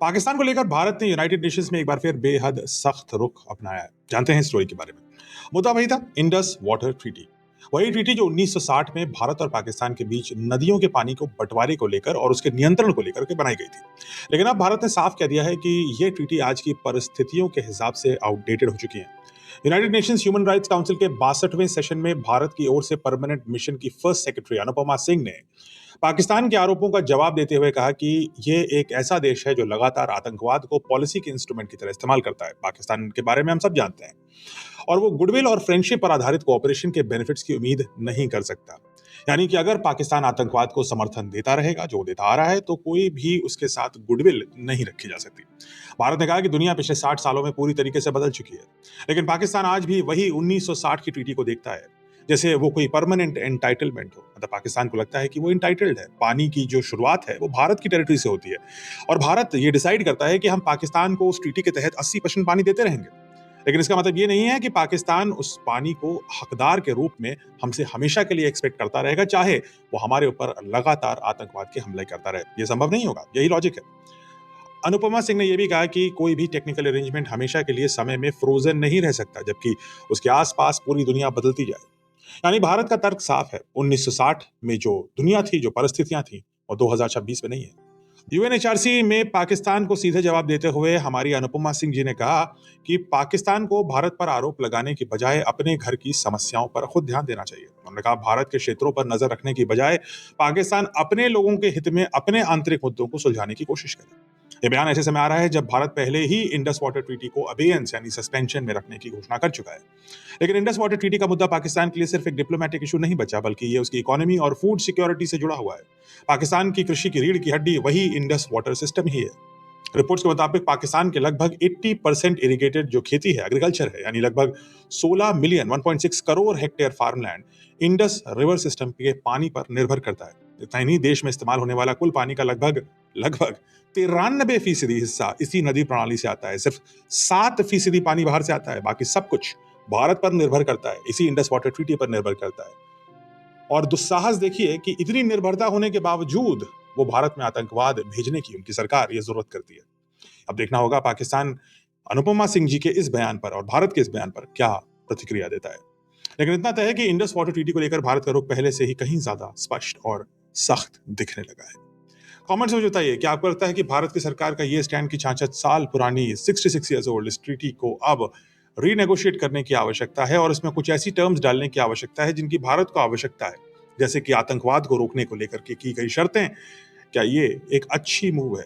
पाकिस्तान को लेकर भारत ने यूनाइटेड नेशंस में एक बार फिर बेहद सख्त रुख अपनाया है। जानते हैं स्टोरी के बारे में। मुद्दा वही था, इंडस वाटर ट्रीटी। वही ट्रीटी जो 1960 में भारत और पाकिस्तान के बीच नदियों के पानी को बंटवारे को लेकर और उसके नियंत्रण को लेकर के बनाई गई थी। लेकिन अब भारत ने साफ कह दिया है कि यह ट्रीटी आज की परिस्थितियों के हिसाब से आउटडेटेड हो चुकी है। United Nations human rights council के 62वें सेशन में भारत की ओर से परमानेंट मिशन की फर्स्ट सेक्रेटरी अनुपमा सिंह ने पाकिस्तान के आरोपों का जवाब देते हुए कहा कि ये एक ऐसा देश है जो लगातार आतंकवाद को पॉलिसी के इंस्ट्रूमेंट की तरह इस्तेमाल करता है। पाकिस्तान के बारे में हम सब जानते हैं और वो गुडविल और फ्रेंडशिप पर आधारित कोऑपरेशन के बेनिफिट्स की उम्मीद नहीं कर सकता। यानी कि अगर पाकिस्तान आतंकवाद को समर्थन देता रहेगा, जो देता आ रहा है, तो कोई भी उसके साथ गुडविल नहीं रखी जा सकती। भारत ने कहा कि दुनिया पिछले 60 सालों में पूरी तरीके से बदल चुकी है, लेकिन पाकिस्तान आज भी वही 1960 की ट्रीटी को देखता है जैसे वो कोई परमानेंट एंटाइटलमेंट हो। मतलब पाकिस्तान को लगता है कि वो एंटाइटल्ड है। पानी की जो शुरुआत है वो भारत की टेरिटरी से होती है और भारत ये डिसाइड करता है कि हम पाकिस्तान को उस ट्रीटी के तहत 80% पानी देते रहेंगे। लेकिन इसका मतलब ये नहीं है कि पाकिस्तान उस पानी को हकदार के रूप में हमसे हमेशा के लिए एक्सपेक्ट करता रहेगा, चाहे वो हमारे ऊपर लगातार आतंकवाद के हमले करता रहे। ये संभव नहीं होगा, यही लॉजिक है। अनुपमा सिंह ने यह भी कहा कि कोई भी टेक्निकल अरेंजमेंट हमेशा के लिए समय में फ्रोजन नहीं रह सकता, जबकि उसके आसपास पूरी दुनिया बदलती जाए। यानी भारत का तर्क साफ है, 1960 में जो दुनिया थी, जो परिस्थितियां थी, और 2026 में नहीं है। यूएनएचआरसी में पाकिस्तान को सीधे जवाब देते हुए हमारी अनुपमा सिंह जी ने कहा कि पाकिस्तान को भारत पर आरोप लगाने की बजाय अपने घर की समस्याओं पर खुद ध्यान देना चाहिए। उन्होंने कहा भारत के क्षेत्रों पर नजर रखने की बजाय पाकिस्तान अपने लोगों के हित में अपने आंतरिक मुद्दों को सुलझाने की कोशिश करे। यह बयान ऐसे समय आ रहा है जब भारत पहले ही इंडस वाटर ट्रीटी को अबेयंस यानी सस्पेंशन में रखने की घोषणा कर चुका है। लेकिन इंडस वाटर ट्रीटी का मुद्दा पाकिस्तान के लिए सिर्फ एक डिप्लोमेटिक इशू नहीं बचा, बल्कि ये उसकी इकोनॉमी और फूड सिक्योरिटी से जुड़ा हुआ है। पाकिस्तान की कृषि की रीढ़ की हड्डी वही इंडस वाटर सिस्टम ही है। रिपोर्ट्स के मुताबिक पाकिस्तान के लगभग 80% इरिगेटेड जो खेती है, एग्रीकल्चर है, यानी लगभग 16 million 1.6 crore hectare farmland Indus river system के पानी पर निर्भर करता है। इतना ही नहीं, देश में इस्तेमाल होने वाला कुल पानी का लगभग लगभग 93% हिस्सा इसी नदी प्रणाली से आता है। सिर्फ 7% पानी बाहर से आता है, बाकी सब कुछ भारत पर निर्भर करता है, इसी इंडस वाटर ट्रीटी पर निर्भर करता है। और दुस्साहस देखिए कि इतनी निर्भरता होने के बावजूद वो भारत में आतंकवाद भेजने की उनकी सरकार ये जरूरत करती है। अब देखना होगा पाकिस्तान अनुपमा सिंह जी के इस बयान पर और भारत के इस बयान पर क्या प्रतिक्रिया देता है। लेकिन इतना तय है कि इंडस वाटर ट्रीटी को लेकर भारत का रुख पहले से ही कहीं ज्यादा स्पष्ट और सख्त दिखने लगा है। कमेंट्स में बताइए कि आपको लगता है कि भारत की सरकार का ये स्टैंड की 66 साल पुरानी 66 ईयर्स ओल्ड इस ट्रीटी को अब रीनेगोशिएट करने की आवश्यकता है और इसमें कुछ ऐसी टर्म्स डालने की आवश्यकता है जिनकी भारत को आवश्यकता है, जैसे कि आतंकवाद को रोकने को लेकर के की गई शर्तें। क्या ये एक अच्छी मूव है?